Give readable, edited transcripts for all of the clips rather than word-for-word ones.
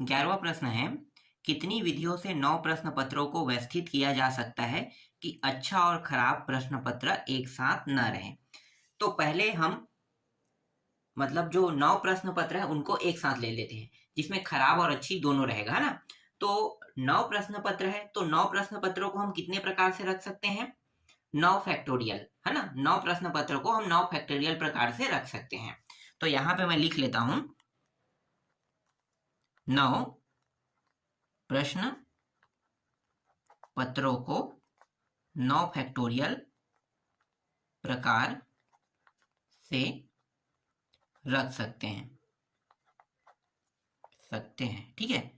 11वां प्रश्न है, कितनी विधियों से 9 प्रश्न पत्रों को व्यवस्थित किया जा सकता है कि अच्छा और खराब प्रश्न पत्र एक साथ न रहें। तो पहले हम मतलब जो 9 प्रश्न पत्र है उनको एक साथ ले लेते हैं, जिसमें खराब और अच्छी दोनों रहेगा, है ना। तो 9 प्रश्न पत्र है, तो 9 प्रश्न पत्रों को हम कितने प्रकार से रख सकते हैं? 9 फैक्टोरियल, है ना। 9 प्रश्न पत्र को हम 9 फैक्टोरियल प्रकार से रख सकते हैं। तो यहां पे मैं लिख लेता हूं 9 प्रश्न पत्रों को 9 फैक्टोरियल प्रकार से रख सकते हैं, ठीक है।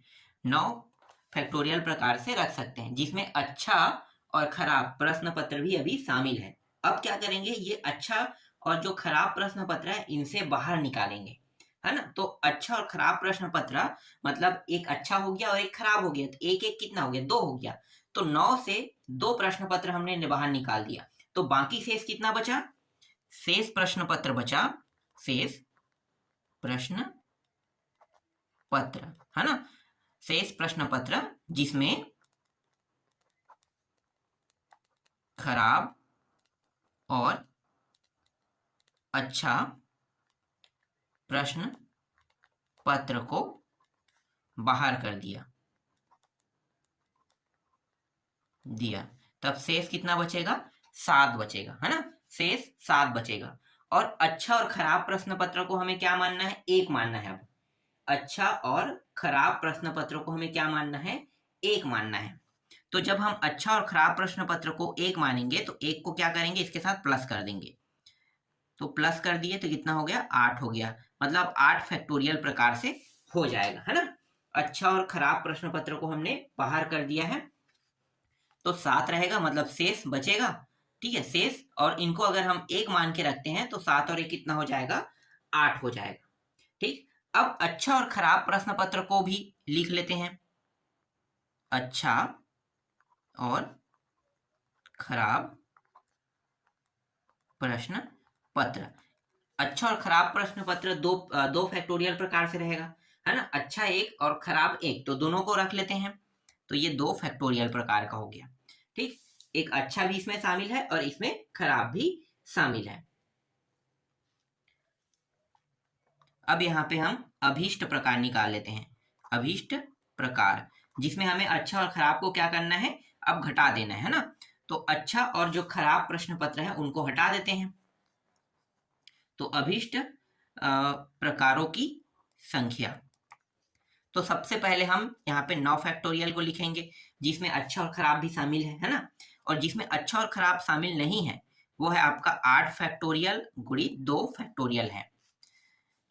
9 फैक्टोरियल प्रकार से रख सकते हैं, जिसमें अच्छा और खराब प्रश्न पत्र भी अभी शामिल है। अब क्या करेंगे, ये अच्छा और जो खराब प्रश्न पत्र है इनसे बाहर निकालेंगे, है ना। तो अच्छा और खराब प्रश्न पत्र मतलब एक अच्छा हो गया और एक खराब हो गया, तो एक एक कितना हो गया, 2 हो गया। तो 9 से 2 प्रश्न पत्र हमने बाहर निकाल दिया, तो बाकी शेष कितना बचा? शेष प्रश्न पत्र बचा, शेष प्रश्न पत्र, है ना। शेष प्रश्न पत्र जिसमें खराब और अच्छा प्रश्न पत्र को बाहर कर दिया, तब शेष कितना बचेगा? 7 बचेगा, है ना। शेष 7 बचेगा। और अच्छा और खराब प्रश्न पत्र को हमें क्या मानना है? एक मानना है। अब अच्छा और खराब प्रश्न पत्र को हमें क्या मानना है? एक मानना है। तो जब हम अच्छा और खराब प्रश्न पत्र को एक मानेंगे तो एक को क्या करेंगे, इसके साथ प्लस कर देंगे। तो प्लस कर दिए तो कितना हो गया? 8 हो गया। मतलब 8 फैक्टोरियल प्रकार से हो जाएगा, है ना। अच्छा और खराब प्रश्न पत्र को हमने बाहर कर दिया है, तो 7 रहेगा, मतलब शेष बचेगा, ठीक है। शेष और इनको अगर हम एक मान के रखते हैं तो 7 और 1 कितना हो जाएगा? 8 हो जाएगा, ठीक। अब अच्छा और खराब प्रश्न पत्र को भी लिख लेते हैं। अच्छा और खराब प्रश्न पत्र। अच्छा और खराब प्रश्न पत्र दो फैक्टोरियल प्रकार से रहेगा, है ना। अच्छा एक और खराब एक, तो दोनों को रख लेते हैं, तो ये 2 फैक्टोरियल प्रकार का हो गया, ठीक। एक अच्छा भी इसमें शामिल है और इसमें खराब भी शामिल है। अब यहाँ पे हम अभीष्ट प्रकार निकाल लेते हैं। अभीष्ट प्रकार जिसमें हमें अच्छा और खराब को क्या करना है? अब घटा देना है ना। तो अच्छा और जो खराब प्रश्न पत्र है उनको हटा देते हैं। तो अभीष्ट प्रकारों की संख्या, तो सबसे पहले हम यहाँ पे 9 फैक्टोरियल को लिखेंगे, जिसमें अच्छा और खराब भी शामिल है ना। और जिसमें अच्छा और खराब शामिल नहीं है वो है आपका 8 फैक्टोरियल गुणित 2 फैक्टोरियल है।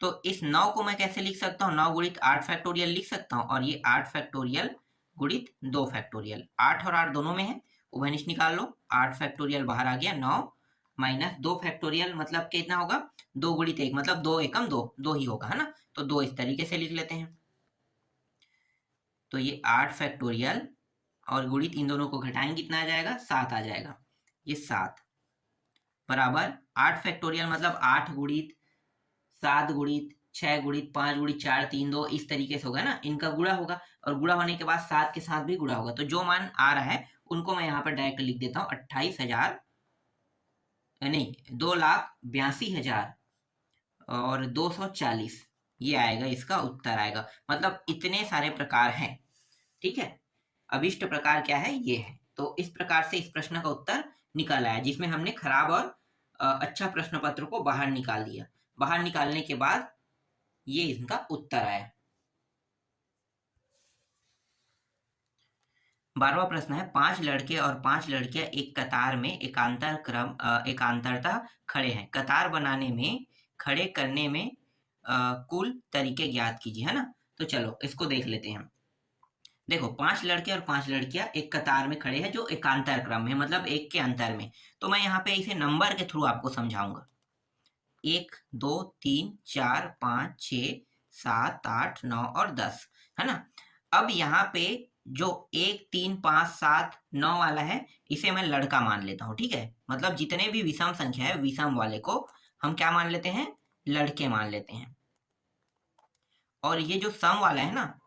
तो इस 9 को मैं कैसे लिख सकता हूँ? 9 गुणित 8 फैक्टोरियल लिख सकता हूँ, और ये 8 फैक्टोरियल गुणित 2 फैक्टोरियल। 8 और 8 दोनों में है, उभयनिष्ठ निकाल लो। 8 फैक्टोरियल बाहर आ गया, 9 माइनस 2 फैक्टोरियल मतलब कितना होगा? 2 गुणित 1 मतलब 2 एकम 2, 2 ही होगा, है ना। तो 2 इस तरीके से लिख लेते हैं। तो ये 8 फैक्टोरियल और गुणित इन दोनों को घटाएंगे, कितना आ जाएगा? 7 आ जाएगा। ये 7 बराबर 8 फैक्टोरियल मतलब 8 गुणित 7 गुणित 6 गुणित 5 गुणित 4 3 2 इस तरीके से होगा ना, इनका गुणा होगा, और गुणा होने के बाद 7 के साथ भी गुणा होगा। तो जो मान आ रहा है उनको मैं यहाँ पर डायरेक्ट लिख देता हूँ, 28,000 नहीं 2,82,000 और 240, ये आएगा, इसका उत्तर आएगा। मतलब इतने सारे प्रकार हैं, ठीक है। अभिष्ट प्रकार क्या है? ये है। तो इस प्रकार से इस प्रश्न का उत्तर निकल आया, जिसमें हमने खराब और अच्छा प्रश्न पत्र को बाहर निकाल दिया। बाहर निकालने के बाद ये इनका उत्तर आया। 12वां प्रश्न है, 5 लड़के और 5 लड़कियां एक कतार में एकांतरतः खड़े हैं। कतार बनाने में, खड़े करने में कुल तरीके ज्ञात कीजिए, है ना। तो चलो इसको देख लेते हैं। देखो 5 लड़के और 5 लड़कियां एक कतार में खड़े हैं, जो एकांतर क्रम में, मतलब एक के अंतर में। तो मैं यहाँ पे इसे नंबर के थ्रू आपको समझाऊंगा। 1 2 3 4 5 6 7 8 9 और 10, है ना। अब यहाँ पे जो 1 3 5 7 9 वाला है, इसे मैं लड़का मान लेता हूँ, ठीक है। मतलब जितने भी विषम संख्या है, विषम वाले को हम क्या मान लेते हैं? लड़के मान लेते हैं। और ये जो सम वाला है ना,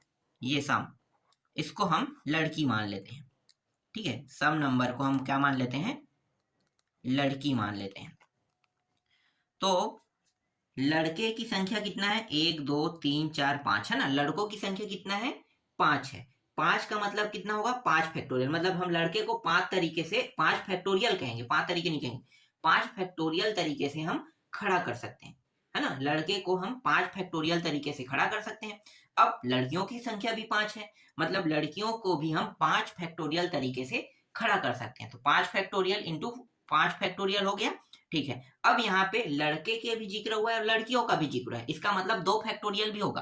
ये सम, इसको हम लड़की मान लेते हैं, ठीक है। सम नंबर को हम क्या मान लेते हैं, लड़की मान लेते हैं। तो लड़के की संख्या कितना है, 1 2 3 4 5 है ना। लड़कों की संख्या कितना है, 5 है। 5 का मतलब कितना होगा, 5 फैक्टोरियल। मतलब हम लड़के को 5 तरीके से, 5 फैक्टोरियल कहेंगे, 5 तरीके नहीं कहेंगे, 5 फैक्टोरियल तरीके से हम खड़ा कर सकते हैं, है ना। लड़के को हम 5 फैक्टोरियल तरीके से खड़ा कर सकते हैं। अब लड़कियों की संख्या भी 5 है, मतलब लड़कियों को भी हम 5 फैक्टोरियल तरीके से खड़ा कर सकते हैं। तो 5 फैक्टोरियल इंटू 5 फैक्टोरियल हो गया, ठीक है। अब यहाँ पे लड़के के भी जिक्र हुआ है और लड़कियों का भी जिक्र है, इसका मतलब 2 फैक्टोरियल भी होगा,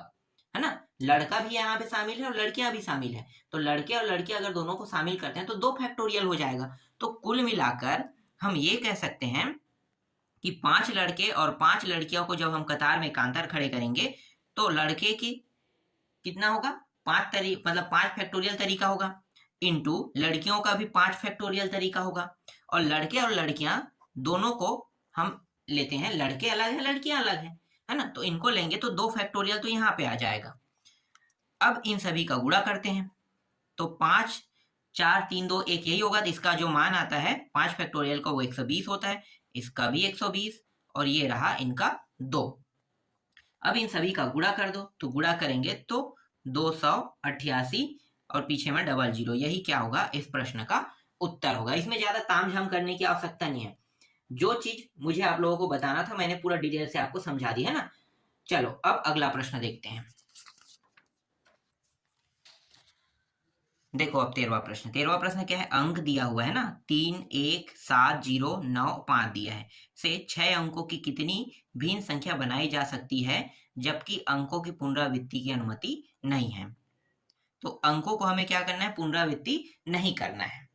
है ना। लड़का भी यहाँ पे शामिल है और लड़कियां भी शामिल है। तो लड़के और लड़की अगर दोनों को शामिल करते हैं तो 2 फैक्टोरियल हो जाएगा। तो कुल मिलाकर हम ये कह सकते हैं कि 5 लड़के और 5 लड़कियों को जब हम कतार में एकांतर खड़े करेंगे तो लड़के की कितना होगा, 5 मतलब 5 फैक्टोरियल तरीका होगा, इंटू लड़कियों का भी 5 फैक्टोरियल तरीका होगा। और लड़के और लड़कियां दोनों को हम लेते हैं, लड़के अलग है लड़कियां अलग है ना। तो इनको लेंगे तो 2 फैक्टोरियल तो यहाँ पे आ जाएगा। अब इन सभी का गुणा करते हैं तो 5 4 3 2 1 यही होगा। तो इसका जो मान आता है 5 फैक्टोरियल का वो 120 होता है, इसका भी 120, और ये रहा इनका 2। अब इन सभी का गुणा कर दो, तो गुणा करेंगे तो 288 और पीछे में डबल जीरो, यही क्या होगा, इस प्रश्न का उत्तर होगा। इसमें ज्यादा तामझाम करने की आवश्यकता नहीं है। जो चीज मुझे आप लोगों को बताना था मैंने पूरा डिटेल से आपको समझा दी है ना। चलो अब अगला प्रश्न देखते हैं। देखो अब 13वां प्रश्न। 13वां प्रश्न क्या है, अंक दिया हुआ है ना, 3 1 7 0 9 5 दिया है, से 6 अंकों की कितनी भिन्न संख्या बनाई जा सकती है जबकि अंकों की पुनरावृत्ति की अनुमति नहीं है। तो अंकों को हमें क्या करना है, पुनरावृत्ति नहीं करना है।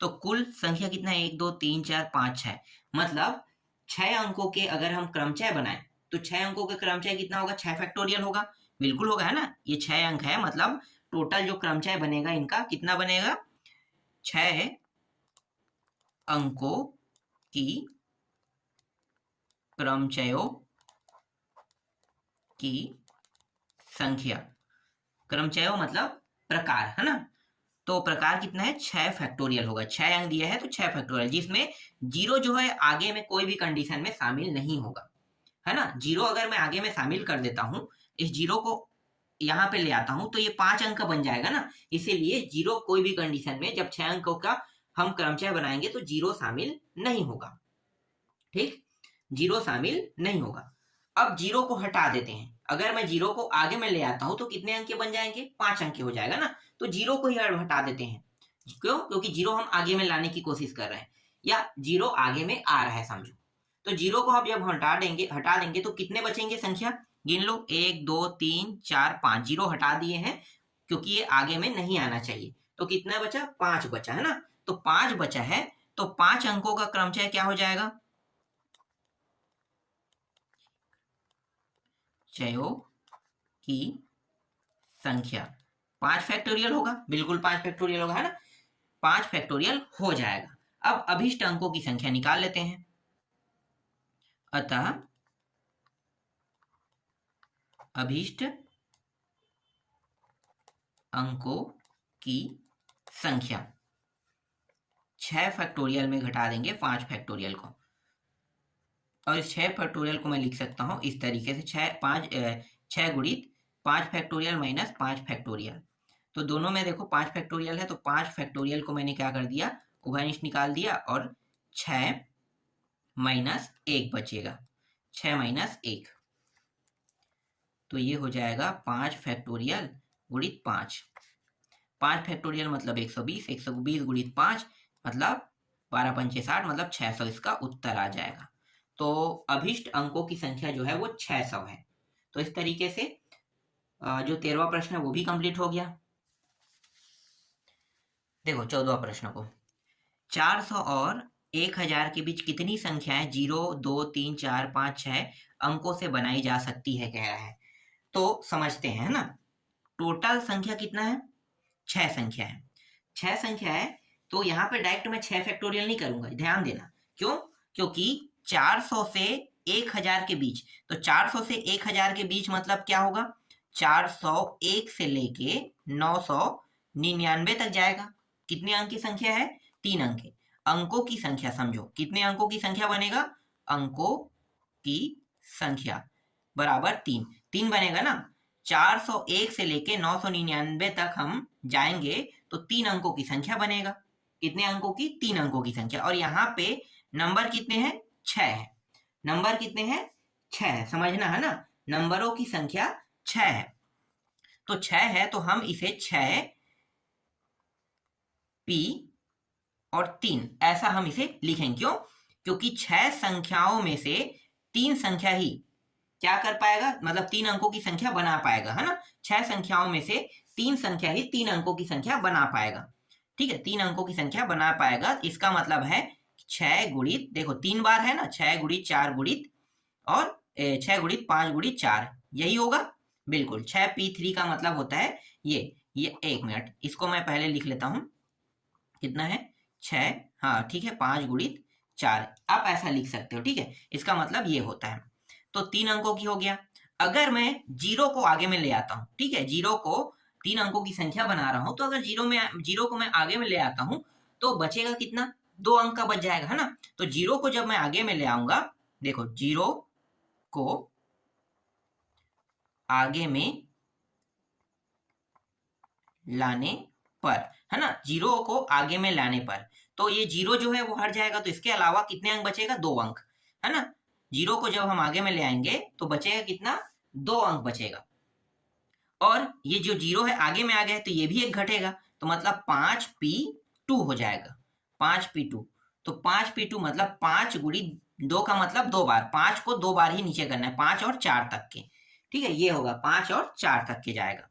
तो कुल संख्या कितना है, 1 2 3 4 5 6, मतलब 6 अंकों के अगर हम क्रमचय बनाएं तो 6 अंकों के क्रमचय कितना होगा, 6 फैक्टोरियल होगा, बिल्कुल होगा, है ना। ये 6 अंक है, मतलब टोटल जो क्रमचय बनेगा इनका कितना बनेगा, 6 अंकों की क्रमचयों की संख्या, क्रमचयों मतलब प्रकार, है ना। तो प्रकार कितना है, 6 फैक्टोरियल होगा। 6 अंक दिया है तो 6 फैक्टोरियल, जिसमें जीरो जो है आगे में कोई भी कंडीशन में शामिल नहीं होगा, है ना। जीरो अगर मैं आगे में शामिल कर देता हूं, इस जीरो को यहाँ पे ले आता हूं तो ये 5 अंक का बन जाएगा ना। इसीलिए जीरो कोई भी कंडीशन में जब 6 अंकों का हम क्रमचय बनाएंगे तो जीरो शामिल नहीं होगा, ठीक, जीरो शामिल नहीं होगा। अब जीरो को हटा देते हैं, अगर मैं जीरो को आगे में ले आता हूं तो कितने अंक के बन जाएंगे, 5 अंक के हो जाएगा ना। तो जीरो को ही हटा देते हैं, क्यों, क्योंकि जीरो हम आगे में लाने की कोशिश कर रहे हैं, या जीरो आगे में आ रहा है समझो। तो जीरो को आप जब हटा देंगे तो कितने बचेंगे संख्या, गिन लो, 1 2 3 4 5, जीरो हटा दिए हैं क्योंकि ये आगे में नहीं आना चाहिए। तो कितना बचा, 5 बचा, है ना। तो 5 बचा है तो 5 अंकों का क्रमचय क्या हो जाएगा, चयों की संख्या 5 फैक्टोरियल होगा, बिल्कुल 5 फैक्टोरियल होगा, है ना। 5 फैक्टोरियल हो जाएगा। अब अभिष्ट अंकों की संख्या निकाल लेते हैं। अतः अभिष्ट अंकों की संख्या 6 फैक्टोरियल में घटा देंगे 5 फैक्टोरियल को, और इस 6 फैक्टोरियल को मैं लिख सकता हूं इस तरीके से, 6 गुणित 5 फैक्टोरियल माइनस 5 फैक्टोरियल। तो दोनों में देखो 5 फैक्टोरियल है तो 5 फैक्टोरियल को मैंने क्या कर दिया, उभयनिष्ठ निकाल दिया, और 6 माइनस 1 बचेगा, 6 माइनस 1, तो ये हो जाएगा 5 फैक्टोरियल गुणित 5, 5 फैक्टोरियल मतलब 120, 120 गुणित 5 मतलब 12 पंचे 60, मतलब 600 इसका उत्तर आ जाएगा। तो अभिष्ट अंकों की संख्या जो है वो 600 है। तो इस तरीके से जो 13वां प्रश्न है वो भी कंप्लीट हो गया। देखो 14वां प्रश्न को, 400 और 1000 के बीच कितनी संख्याएं 0 2 3 4 5 6 अंकों से बनाई जा सकती है, कह रहा है। तो समझते हैं, है ना। टोटल संख्या कितना है, 6 संख्या है, 6 संख्या है। तो यहाँ पे डायरेक्ट मैं 6 फैक्टोरियल नहीं करूंगा, ध्यान देना, क्यों, क्योंकि 400 से 1000 के बीच, तो 400 से 1000 के बीच मतलब क्या होगा, 401 से लेके 999 तक जाएगा। कितने अंक की संख्या है? 3 अंक की। अंकों की संख्या समझो, कितने अंकों की संख्या बनेगा? अंकों की संख्या बराबर 3 3 बनेगा ना। 401 से लेके 999 तक हम जाएंगे तो 3 अंकों की संख्या बनेगा। कितने अंकों की? 3 अंकों की संख्या। और यहाँ पे नंबर कितने हैं? 6 है। नंबर कितने हैं? 6 है, समझना है ना। नंबरों की संख्या 6 है। तो 6 है तो हम इसे 6 p और 3 ऐसा हम इसे लिखेंगे। क्यों? क्योंकि 6 संख्याओं में से 3 संख्या ही क्या कर पाएगा, मतलब 3 अंकों की संख्या बना पाएगा, है ना। 6 संख्याओं में से 3 संख्या ही 3 अंकों की संख्या बना पाएगा। ठीक है, 3 अंकों की संख्या बना पाएगा। इसका मतलब है 6 गुणित, देखो 3 बार है ना, 6 गुणित 4 गुणित और 6 गुणित 5 गुणित 4, यही होगा। बिल्कुल, 6p3 का मतलब होता है ये 1 मिनट, इसको मैं पहले लिख लेता हूं। कितना है? 6, हाँ ठीक है, 5 गुणित 4, आप ऐसा लिख सकते हो। ठीक है, इसका मतलब ये होता है। तो 3 अंकों की हो गया। अगर मैं 0 को आगे में ले आता हूँ, ठीक है, 0 को 3 अंकों की संख्या बना रहा हूं, तो अगर 0 को मैं आगे में ले आता हूं तो बचेगा कितना? 2 अंक का बच जाएगा, है ना। तो 0 को जब मैं आगे में ले आऊंगा, देखो 0 को आगे में लाने पर, है ना, 0 को आगे में लाने पर, तो ये 0 जो है वो हट जाएगा। तो इसके अलावा कितने अंक बचेगा? 2 अंक, है ना। 0 को जब हम आगे में ले आएंगे तो बचेगा कितना? 2 अंक बचेगा। और ये जो 0 है आगे में आ गया है तो ये भी एक घटेगा, तो मतलब 5p2 हो जाएगा। 5p2, तो 5p2 मतलब 5 गुणित 2 का मतलब 2 बार, 5 को 2 बार ही नीचे करना है, 5 और 4 तक के। ठीक है, ये होगा 5 और 4 तक के जाएगा।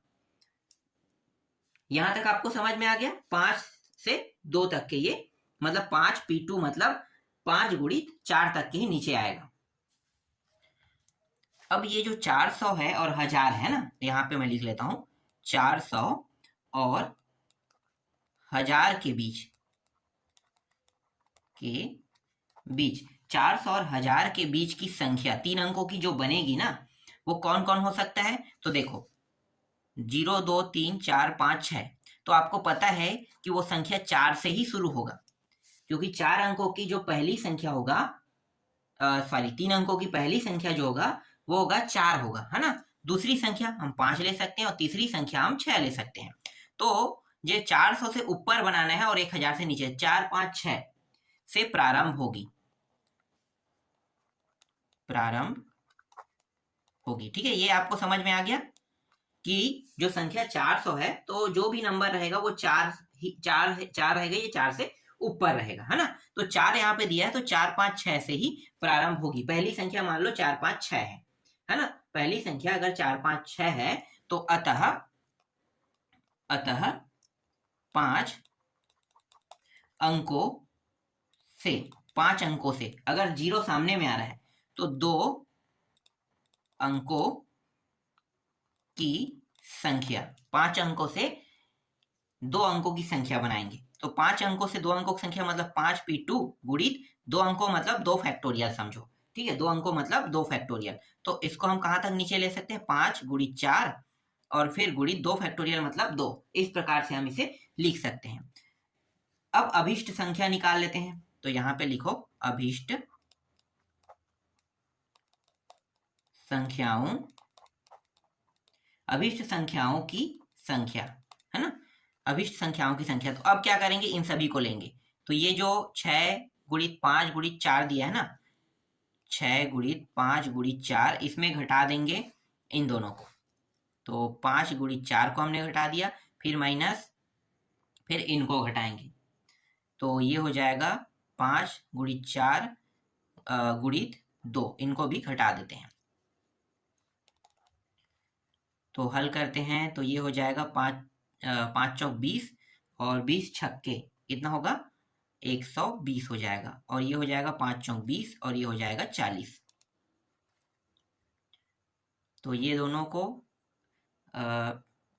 यहां तक आपको समझ में आ गया? 5 से 2 तक के, ये मतलब 5p2 मतलब 5 गुणित 4 तक के ही नीचे आएगा। अब ये जो 400 है और 1000 है ना, यहाँ पे मैं लिख लेता हूं 400 और 1000 के बीच 400 और 1000 के बीच की संख्या 3 अंकों की जो बनेगी ना, वो कौन कौन हो सकता है? तो देखो 0 2 3 4 5 6, तो आपको पता है कि वो संख्या 4 से ही शुरू होगा, क्योंकि 4 अंकों की जो पहली संख्या होगा, सॉरी 3 अंकों की पहली संख्या जो होगा वो होगा 4 होगा, है ना। दूसरी संख्या हम 5 ले सकते हैं और तीसरी संख्या हम 6 ले सकते हैं। तो ये 400 से ऊपर बनाना है और 1000 से नीचे, 4 5 6 से प्रारंभ होगी, ठीक है। ये आपको समझ में आ गया कि जो संख्या 400 है तो जो भी नंबर रहेगा वो 4 रहेगा, ये 4 से ऊपर रहेगा, है ना। तो 4 यहाँ पे दिया है तो 4 5 6 से ही प्रारंभ होगी। पहली संख्या मान लो 4 5 6 है ना। पहली संख्या अगर 4 5 6 है तो अतः 5 अंकों से, 5 अंकों से, अगर 0 सामने में आ रहा है तो 2 अंकों की संख्या, 5 अंकों से 2 अंकों की संख्या बनाएंगे। तो 5 अंकों से 2 अंकों की संख्या मतलब 5p2 गुणित 2 अंकों मतलब 2 फैक्टोरियल समझो। ठीक है, 2 अंकों मतलब 2 फैक्टोरियल। तो इसको हम कहां तक नीचे ले सकते हैं? 5 गुणित 4 और फिर गुणित 2 फैक्टोरियल मतलब 2। इस प्रकार से हम इसे लिख सकते हैं। अब अभिष्ट संख्या निकाल लेते हैं। तो यहां पे लिखो अभिष्ट संख्याओं की संख्या, है ना, अभिष्ट संख्याओं की संख्या। तो अब क्या करेंगे? इन सभी को लेंगे। तो ये जो 6 गुणित 5 गुणित 4 दिया है ना, 6 गुणित 5 गुणित 4, इसमें घटा देंगे इन दोनों को। तो 5 गुणित 4 को हमने घटा दिया, फिर माइनस, फिर इनको घटाएंगे। तो ये हो जाएगा 5 गुणित 4 गुणित 2, इनको भी घटा देते हैं। तो हल करते हैं तो ये हो जाएगा 5 चौक 20 और 20 छक्के कितना होगा? 120 हो जाएगा। और ये हो जाएगा 5 चौक 20 और ये हो जाएगा 40। तो ये दोनों को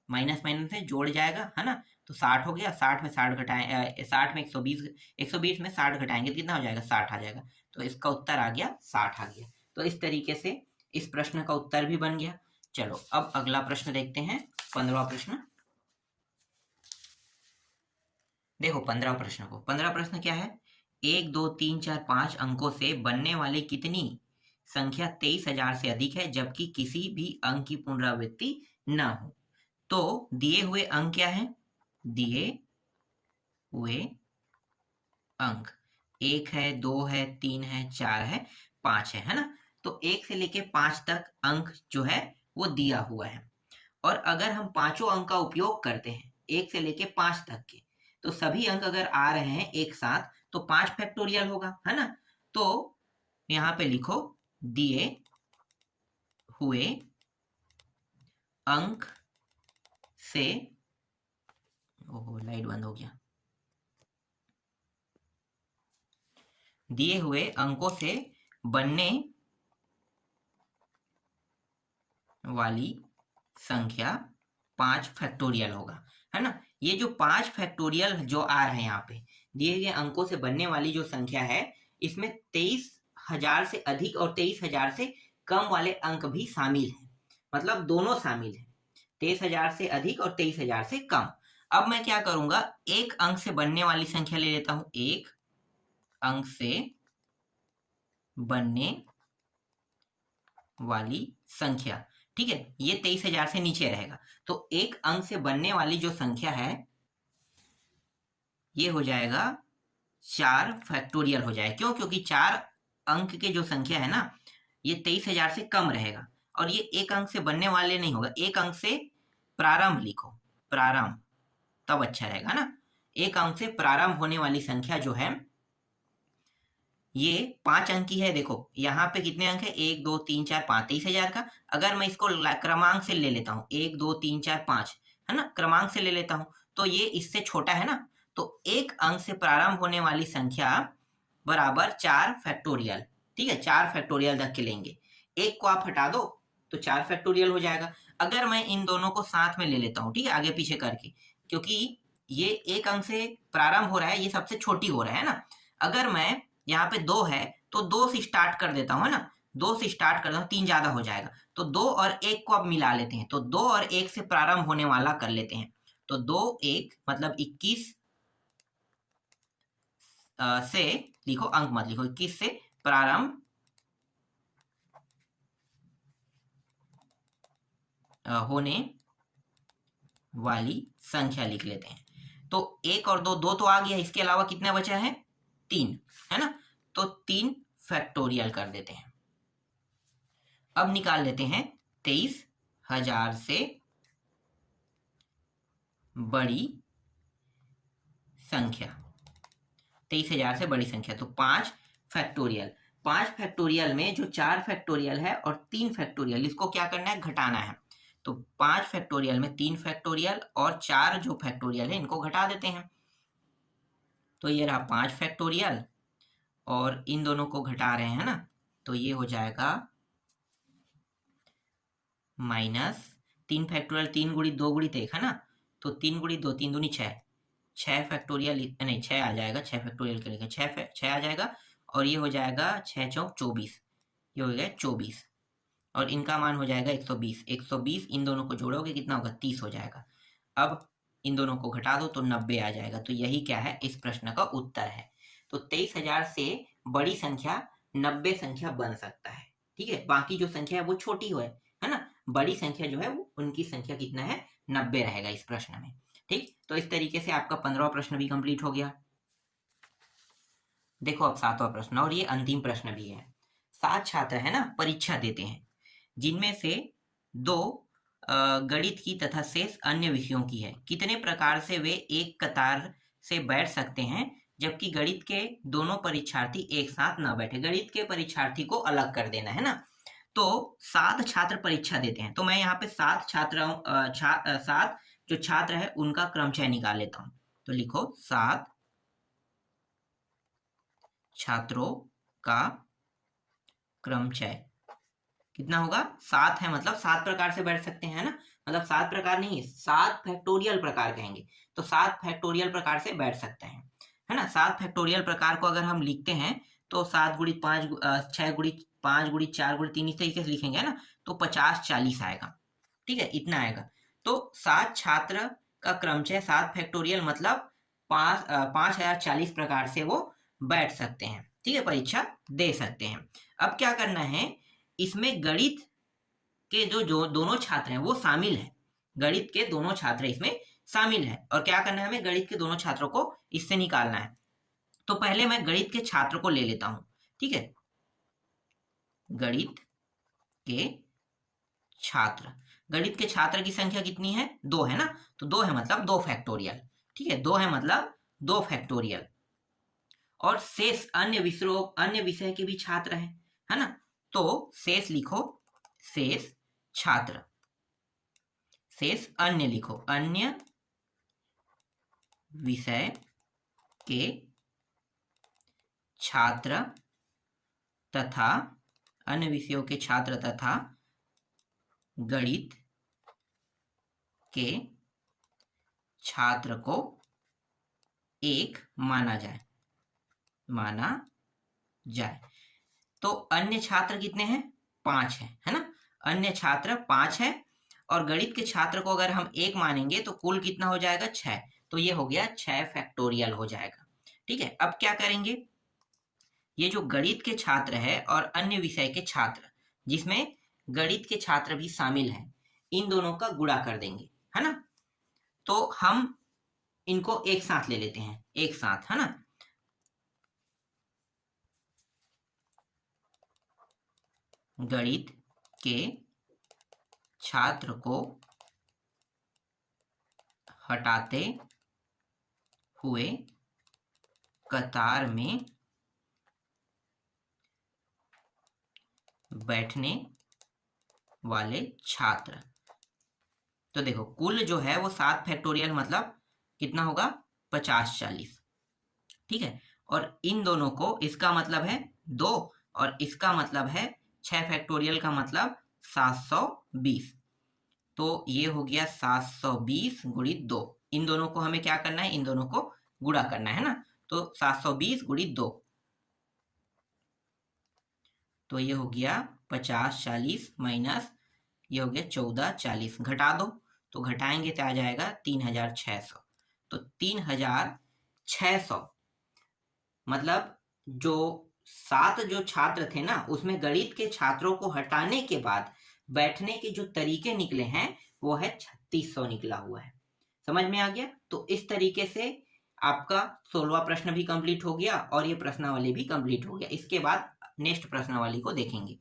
माइनस माइनस से जोड़ जाएगा, है ना। तो 60 हो गया, 60 में 60 घटाएं, 60 में 120 में 60 घटाएंगे तो कितना हो जाएगा? 60 आ जाएगा। तो इसका उत्तर आ गया 60 आ गया। तो इस तरीके से इस प्रश्न का उत्तर भी बन गया। चलो अब अगला प्रश्न देखते हैं, 15वां प्रश्न। देखो 15 प्रश्न को, 15 प्रश्न क्या है, 1 2 3 4 5 अंकों से बनने वाली कितनी संख्या 23,000 से अधिक है जबकि किसी भी अंक की पुनरावृत्ति न हो। तो दिए हुए अंक क्या है, दिए हुए अंक 1 है, 2 है, 3 है, 4 है, 5 है ना। तो 1 से लेके 5 तक अंक जो है वो दिया हुआ है, और अगर हम पांचों अंक का उपयोग करते हैं 1 से लेके 5 तक के, तो सभी अंक अगर आ रहे हैं एक साथ तो 5 फैक्टोरियल होगा, है ना। तो यहां पे लिखो दिए हुए अंक से, ओहो लाइट बंद हो गया, दिए हुए अंकों से बनने वाली संख्या 5 फैक्टोरियल होगा, है ना। ये जो 5 फैक्टोरियल जो आ रहे हैं यहाँ पे दिए गए अंकों से बनने वाली जो संख्या है, इसमें 23,000 से अधिक और 23,000 से कम वाले अंक भी शामिल हैं, मतलब दोनों शामिल हैं, 23,000 से अधिक और 23,000 से कम। अब मैं क्या करूंगा, एक अंक से बनने वाली संख्या ले लेता हूं, एक अंक से बनने वाली संख्या, ठीक है, ये 23,000 से नीचे रहेगा। तो एक अंक से बनने वाली जो संख्या है ये हो जाएगा 4 फैक्टोरियल हो जाएगा। क्यों, क्योंकि 4 अंक के जो संख्या है ना ये 23,000 से कम रहेगा, और ये एक अंक से बनने वाले नहीं होगा, एक अंक से प्रारंभ लिखो, प्रारंभ, तब अच्छा रहेगा ना। एक अंक से प्रारंभ होने वाली संख्या जो है ये 5 अंक की है। देखो यहाँ पे कितने अंक है, 1 2 3 4 5, 23,000 का। अगर मैं इसको क्रमांक से ले लेता हूँ 1 2 3 4 5, है ना, क्रमांक से ले लेता हूँ तो ये इससे छोटा है ना। तो एक अंक से प्रारंभ होने वाली संख्या बराबर 4 फैक्टोरियल, ठीक है, 4 फैक्टोरियल तक के लेंगे। एक को आप हटा दो तो 4 फैक्टोरियल हो जाएगा। अगर मैं इन दोनों को साथ में ले लेता हूँ, ठीक है, आगे पीछे करके, क्योंकि ये एक अंक से प्रारंभ हो रहा है, ये सबसे छोटी हो रहा है ना। अगर मैं यहाँ पे 2 है तो 2 से स्टार्ट कर देता हूँ, है ना, 2 से स्टार्ट करता हूँ, 3 ज्यादा हो जाएगा, तो 2 और 1 को अब मिला लेते हैं, तो 2 और 1 से प्रारंभ होने वाला कर लेते हैं। तो 2 1 मतलब 21 से लिखो, अंक मत लिखो, 21 से प्रारंभ होने वाली संख्या लिख लेते हैं। तो 1 और 2, 2 तो आ गया, इसके अलावा कितना बचा है, 3, है ना। तो 3 फैक्टोरियल कर देते हैं। अब निकाल लेते हैं 23,000 से बड़ी संख्या, 23,000 से बड़ी संख्या, तो 5 फैक्टोरियल। 5 फैक्टोरियल में जो 4 फैक्टोरियल है और 3 फैक्टोरियल, इसको क्या करना है, घटाना है। तो 5 फैक्टोरियल में 3 फैक्टोरियल और 4 जो फैक्टोरियल है इनको घटा देते हैं। तो ये रहा 5 फैक्टोरियल और इन दोनों को घटा रहे हैं ना, तो ये हो जाएगा माइनस 3 फैक्टोरियल, 3 गुड़ी 2 गुड़ी 1, है ना, तो 3 गुड़ी 2, 3 दूनी 6, 6 फैक्टोरियल नहीं 6 आ जाएगा, 6 फैक्टोरियल के लिए 6 आ जाएगा, और ये हो जाएगा 6 चौक 24, ये हो गया 24, और इनका मान हो जाएगा 120, 120 इन दोनों को जोड़ोगे कितना होगा, 30 हो जाएगा। अब इन दोनों को घटा दो तो 90 आ जाएगा। तो यही क्या है, इस प्रश्न का उत्तर है। तो 23,000 से बड़ी संख्या 90 संख्या बन सकता है, ठीक है, बाकी जो संख्या है वो छोटी है ना, बड़ी संख्या जो है वो उनकी संख्या कितना है, 90 रहेगा इस प्रश्न में। ठीक, तो इस तरीके से आपका 15वां प्रश्न भी कंप्लीट हो गया। देखो अब 7वां प्रश्न, और ये अंतिम प्रश्न भी है। 7 छात्र है ना परीक्षा देते हैं, जिनमें से 2 गणित की तथा शेष अन्य विषयों की है। कितने प्रकार से वे एक कतार से बैठ सकते हैं जबकि गणित के दोनों परीक्षार्थी एक साथ न बैठे। गणित के परीक्षार्थी को अलग कर देना है ना। तो 7 छात्र परीक्षा देते हैं, तो मैं यहाँ पे 7 7 जो छात्र है उनका क्रमचय निकाल लेता हूं। तो लिखो 7 छात्रों का क्रमचय कितना होगा, 7 है, मतलब 7 प्रकार से बैठ सकते हैं ना, मतलब 7 प्रकार नहीं, 7 फैक्टोरियल प्रकार कहेंगे, तो 7 फैक्टोरियल प्रकार से बैठ सकते हैं, है ना। 7 फैक्टोरियल प्रकार को अगर हम लिखते हैं तो 7 गुड़ी 5 6 गुड़ी 5 गुड़ी 4 गुड़ी 3 इस तरीके से लिखेंगे, है ना, तो 50 40 आएगा, ठीक है, इतना आएगा। तो 7 छात्र का क्रमचय 7 फैक्टोरियल मतलब 5040 प्रकार से वो बैठ सकते हैं, ठीक है, परीक्षा दे सकते हैं। अब क्या करना है, इसमें गणित के जो दोनों छात्र हैं वो शामिल है, गणित के दोनों छात्र इसमें शामिल है। और क्या करना है, हमें गणित के दोनों छात्रों को इससे निकालना है। तो पहले मैं गणित के छात्र को ले लेता हूं, ठीक है, गणित के छात्र, गणित के छात्र की संख्या कितनी है, 2 है ना, तो 2 है मतलब 2 फैक्टोरियल, ठीक है, 2 है मतलब 2 फैक्टोरियल। और शेष अन्य विषय के भी छात्र हैं, है ना, तो शेष लिखो, शेष छात्र, शेष अन्य लिखो, अन्य विषय के छात्र तथा अन्य विषयों के छात्र तथा गणित के छात्र को एक माना जाए। तो अन्य छात्र कितने हैं, 5 है ना, अन्य छात्र 5 है। और गणित के छात्र को अगर हम 1 मानेंगे तो कुल कितना हो जाएगा, 6। तो ये हो गया 6 फैक्टोरियल हो जाएगा, ठीक है। अब क्या करेंगे, ये जो गणित के छात्र है और अन्य विषय के छात्र, जिसमें गणित के छात्र भी शामिल हैं, इन दोनों का गुणा कर देंगे, है ना। तो हम इनको एक साथ ले लेते हैं, एक साथ, है ना। गणित के छात्र को हटाते हुए कतार में बैठने वाले छात्र। तो देखो कुल जो है वो 7 फैक्टोरियल मतलब कितना होगा, 5040, ठीक है। और इन दोनों को, इसका मतलब है 2 और इसका मतलब है 6 फैक्टोरियल का मतलब 720। तो ये हो गया 720 गुणित 2। इन दोनों को हमें क्या करना है, इन दोनों को गुणा करना है ना। तो 720 गुणित 2, तो ये हो गया 5040 माइनस ये हो गया 1440, घटा दो, तो घटाएंगे तो आ जाएगा 3600। तो 3600 मतलब जो 7 जो छात्र थे ना, उसमें गणित के छात्रों को हटाने के बाद बैठने के जो तरीके निकले हैं वो है 3600 निकला हुआ है। समझ में आ गया। तो इस तरीके से आपका 16वां प्रश्न भी कंप्लीट हो गया और ये प्रश्नावली भी कंप्लीट हो गया। इसके बाद नेक्स्ट प्रश्नावली को देखेंगे।